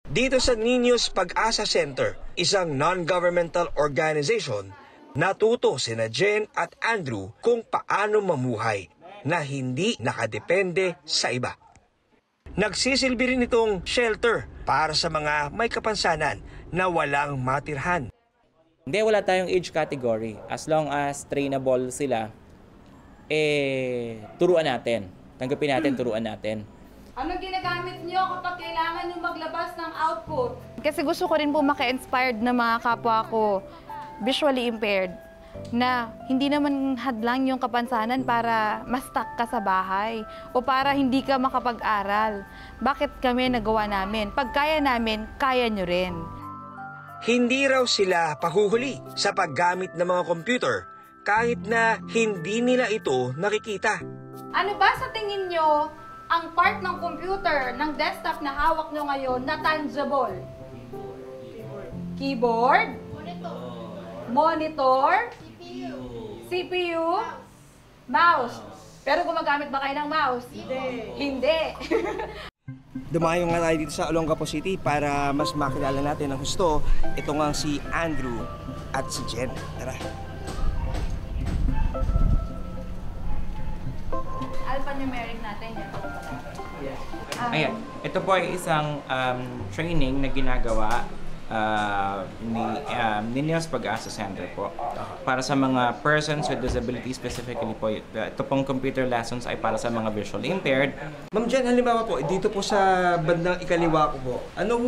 Dito sa Niños Pag-asa Center, isang non-governmental organization, natuto sina Jen at Andrew kung paano mamuhay na hindi nakadepende sa iba. Nagsisilbi rin itong shelter para sa mga may kapansanan na walang matirhan. Hindi, wala tayong age category. As long as trainable sila, turuan natin. Tanggapin natin, turuan natin. Ano ginagamit niyo kapag kailangan niyo maglabas ng output? Kasi gusto ko rin po maka-inspired na mga kapwa ko visually impaired na hindi naman hadlang yung kapansanan para ma-stuck ka sa bahay o para hindi ka makapag-aral. Bakit kami nagawa namin? Pag kaya namin, kaya nyo rin. Hindi raw sila pahuhuli sa paggamit ng mga computer kahit na hindi nila ito nakikita. Ano ba sa tingin niyo ang part ng computer, ng desktop na hawak nyo ngayon na tangible? Keyboard? Monitor? CPU? Mouse? Pero gumagamit ba kayo ng mouse? Hindi. Dumayo nga tayo dito sa Olongapo City para mas makilala natin ang husto. Ito nga si Andrew at si Jen. Tara. Alphanumeric natin yan. Ayan, ito po ay isang training na ginagawa ni Niños Pag-asa Center po. Para sa mga persons with disability specifically po. Ito pong computer lessons ay para sa mga visually impaired. Ma'am Jen, halimbawa po, dito po sa bandang ikaliwa ko po, anong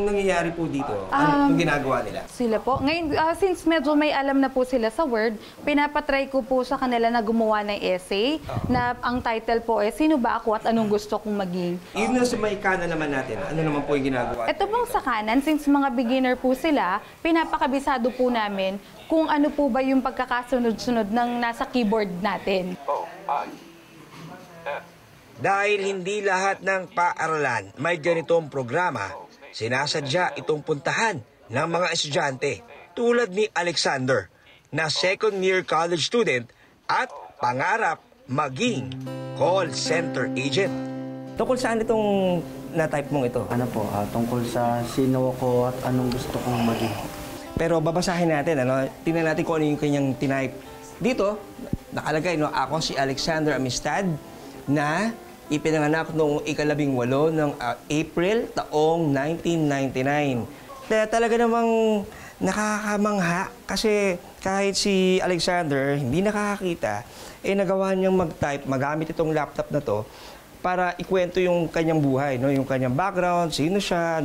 nangyayari po dito? Anong ginagawa nila? Sila po. Ngayon, since medyo may alam na po sila sa Word, pinapatry ko po sa kanila na gumawa ng essay na ang title po ay Sino ba ako at anong gusto kong maging? Yun na sa may kanan naman natin, ano naman po yung ginagawa? Ito pong sa kanan, since mga beginner po sila, pinapakabisado po namin kung ano po ba yung pagkakasunod-sunod ng nasa keyboard natin. Dahil hindi lahat ng paaralan may ganitong programa, sinasadya itong puntahan ng mga estudyante tulad ni Alexander na second-year college student at pangarap maging call center agent. Tungkol saan itong na-type mong ito? Ano po, tungkol sa sino ko at anong gusto kong maging. Pero babasahin natin, tingnan natin kung ano yung kanyang tinype. Dito, nakalagay, ako si Alexander Amistad na ipinanganak noong ika-18 ng April taong 1999. Kaya talaga namang nakakamangha kasi kahit si Alexander hindi nakakakita, nagawa niyang mag-type, magamit itong laptop na to para ikwento yung kanyang buhay, yung kanyang background, sino siya,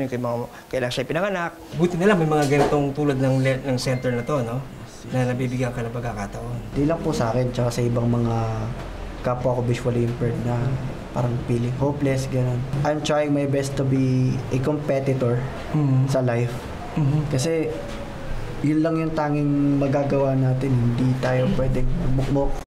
kailan siya pinanganak. Buti na lang may mga ganitong tulad ng center na to, na nabibigyan ka ng pagkakataon. Di lang po sa akin, tsaka sa ibang mga kapwa ko visually impaired na parang feeling hopeless, gano'n. I'm trying my best to be a competitor sa life. Kasi yun lang yung tanging magagawa natin, hindi tayo pwedeng magmukmok.